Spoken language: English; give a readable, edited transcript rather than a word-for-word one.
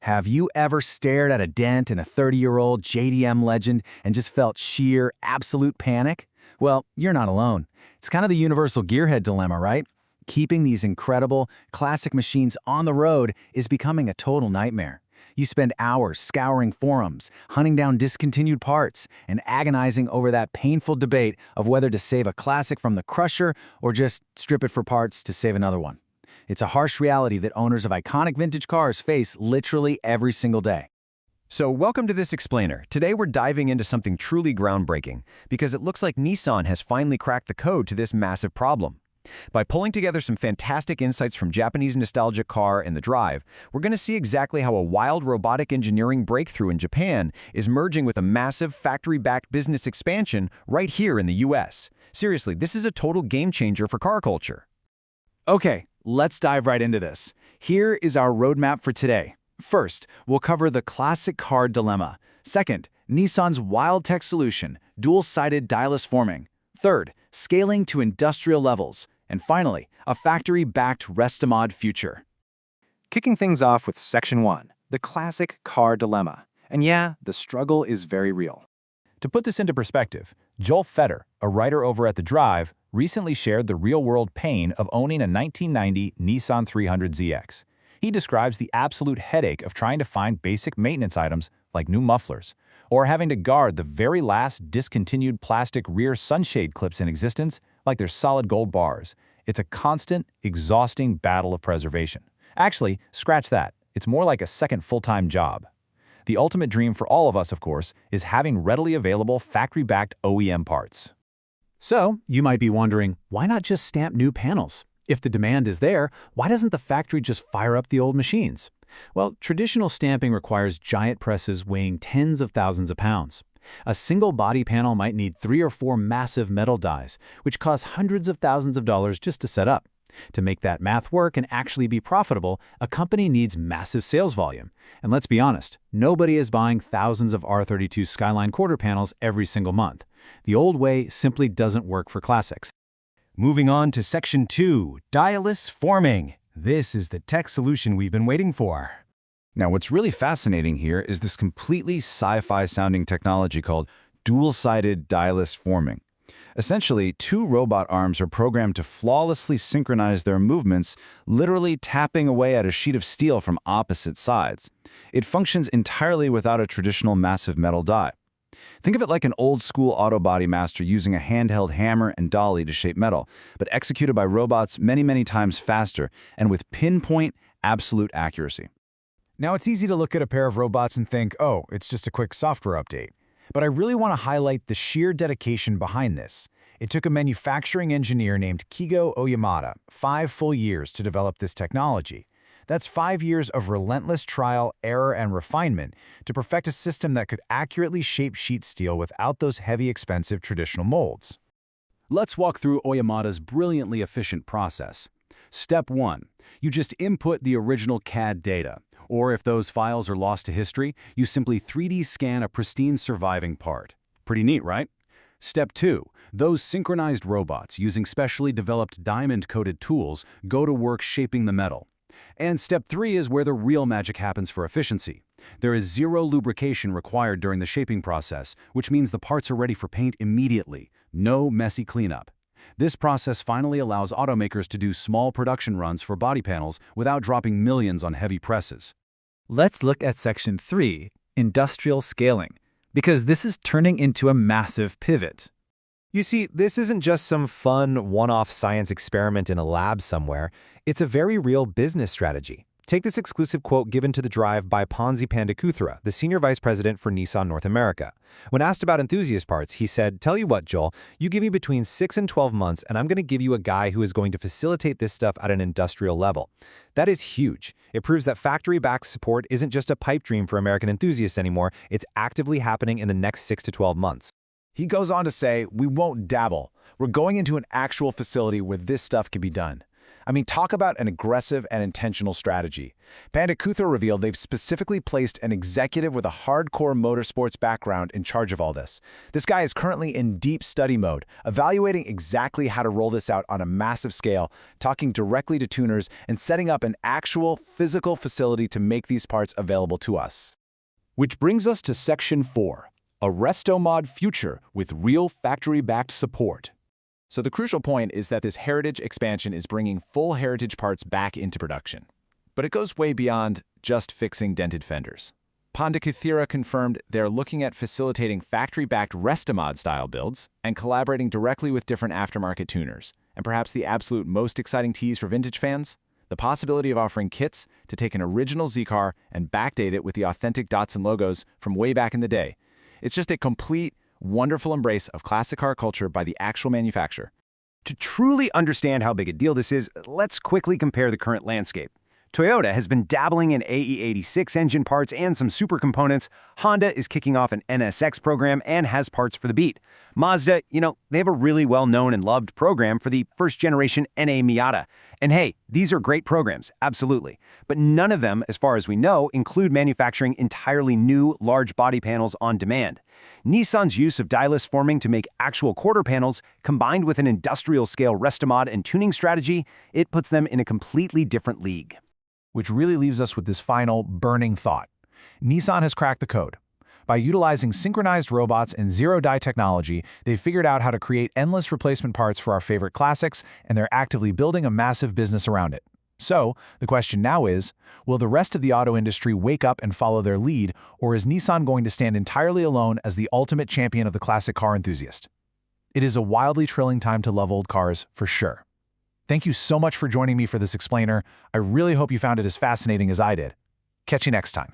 Have you ever stared at a dent in a 30-year-old JDM Legend and just felt sheer, absolute panic? Well, you're not alone. It's kind of the universal gearhead dilemma, right? Keeping these incredible, classic machines on the road is becoming a total nightmare. You spend hours scouring forums, hunting down discontinued parts, and agonizing over that painful debate of whether to save a classic from the crusher or just strip it for parts to save another one. It's a harsh reality that owners of iconic vintage cars face literally every single day. So welcome to this explainer. Today we're diving into something truly groundbreaking, because it looks like Nissan has finally cracked the code to this massive problem. By pulling together some fantastic insights from Japanese nostalgia car and the drive, we're going to see exactly how a wild robotic engineering breakthrough in Japan is merging with a massive factory-backed business expansion right here in the US. Seriously, this is a total game changer for car culture. Okay, let's dive right into this. Here is our roadmap for today. First, we'll cover the classic car dilemma. Second, Nissan's wild tech solution, dual-sided Dieless Forming. Third, scaling to industrial levels. And finally, a factory-backed Restomod Future. Kicking things off with Section 1, the classic car dilemma. And yeah, the struggle is very real. To put this into perspective, Joel Fetter, a writer over at The Drive, recently shared the real-world pain of owning a 1990 Nissan 300ZX. He describes the absolute headache of trying to find basic maintenance items like new mufflers, or having to guard the very last discontinued plastic rear sunshade clips in existence like they're solid gold bars. It's a constant, exhausting battle of preservation. Actually, scratch that. It's more like a second full-time job. The ultimate dream for all of us, of course, is having readily available factory-backed OEM parts. So, you might be wondering, why not just stamp new panels? If the demand is there, why doesn't the factory just fire up the old machines? Well, traditional stamping requires giant presses weighing tens of thousands of pounds. A single body panel might need 3 or 4 massive metal dies, which cost hundreds of thousands of dollars just to set up. To make that math work and actually be profitable, a company needs massive sales volume. And let's be honest, nobody is buying thousands of R32 Skyline quarter panels every single month. The old way simply doesn't work for classics. Moving on to Section 2, Dieless Forming. This is the tech solution we've been waiting for. Now, what's really fascinating here is this completely sci-fi sounding technology called dual-sided Dieless Forming. Essentially, 2 robot arms are programmed to flawlessly synchronize their movements, literally tapping away at a sheet of steel from opposite sides. It functions entirely without a traditional massive metal die. Think of it like an old-school auto body master using a handheld hammer and dolly to shape metal, but executed by robots many times faster and with pinpoint, absolute accuracy. Now, it's easy to look at a pair of robots and think, oh, it's just a quick software update. But I really want to highlight the sheer dedication behind this. It took a manufacturing engineer named Kigo Oyamada 5 full years to develop this technology. That's 5 years of relentless trial, error, and refinement to perfect a system that could accurately shape sheet steel without those heavy, expensive traditional molds. Let's walk through Oyamada's brilliantly efficient process. Step 1. You just input the original CAD data. Or if those files are lost to history, you simply 3D scan a pristine surviving part. Pretty neat, right? Step 2. Those synchronized robots using specially developed diamond-coated tools go to work shaping the metal. And Step 3 is where the real magic happens for efficiency. There is 0 lubrication required during the shaping process, which means the parts are ready for paint immediately. No messy cleanup. This process finally allows automakers to do small production runs for body panels without dropping millions on heavy presses. Let's look at Section 3, Industrial Scaling, because this is turning into a massive pivot. You see, this isn't just some fun, one-off science experiment in a lab somewhere. It's a very real business strategy. Take this exclusive quote given to The Drive by Ponzi Pandakuthra, the Senior Vice President for Nissan North America. When asked about enthusiast parts, he said, "Tell you what, Joel, you give me between 6 and 12 months, and I'm going to give you a guy who is going to facilitate this stuff at an industrial level." That is huge. It proves that factory-backed support isn't just a pipe dream for American enthusiasts anymore. It's actively happening in the next 6 to 12 months. He goes on to say, we won't dabble. We're going into an actual facility where this stuff can be done. I mean, talk about an aggressive and intentional strategy. Pandakutha revealed they've specifically placed an executive with a hardcore motorsports background in charge of all this. This guy is currently in deep study mode, evaluating exactly how to roll this out on a massive scale, talking directly to tuners, and setting up an actual physical facility to make these parts available to us. Which brings us to Section 4, a Restomod Future with real factory-backed support. So the crucial point is that this heritage expansion is bringing full heritage parts back into production. But it goes way beyond just fixing dented fenders. Pandakutha confirmed they're looking at facilitating factory-backed Restomod-style builds and collaborating directly with different aftermarket tuners. And perhaps the absolute most exciting tease for vintage fans? The possibility of offering kits to take an original Z car and backdate it with the authentic Datsun logos from way back in the day. It's just a complete, wonderful embrace of classic car culture by the actual manufacturer. To truly understand how big a deal this is, let's quickly compare the current landscape. Toyota has been dabbling in AE86 engine parts and some super components. Honda is kicking off an NSX program and has parts for the Beat. Mazda, they have a really well-known and loved program for the first-generation NA Miata. And hey, these are great programs, absolutely. But none of them, as far as we know, include manufacturing entirely new large body panels on demand. Nissan's use of Dieless Forming to make actual quarter panels, combined with an industrial-scale Restomod and tuning strategy, it puts them in a completely different league. Which really leaves us with this final, burning thought. Nissan has cracked the code. By utilizing synchronized robots and zero-die technology, they've figured out how to create endless replacement parts for our favorite classics, and they're actively building a massive business around it. So, the question now is, will the rest of the auto industry wake up and follow their lead, or is Nissan going to stand entirely alone as the ultimate champion of the classic car enthusiast? It is a wildly thrilling time to love old cars, for sure. Thank you so much for joining me for this explainer. I really hope you found it as fascinating as I did. Catch you next time.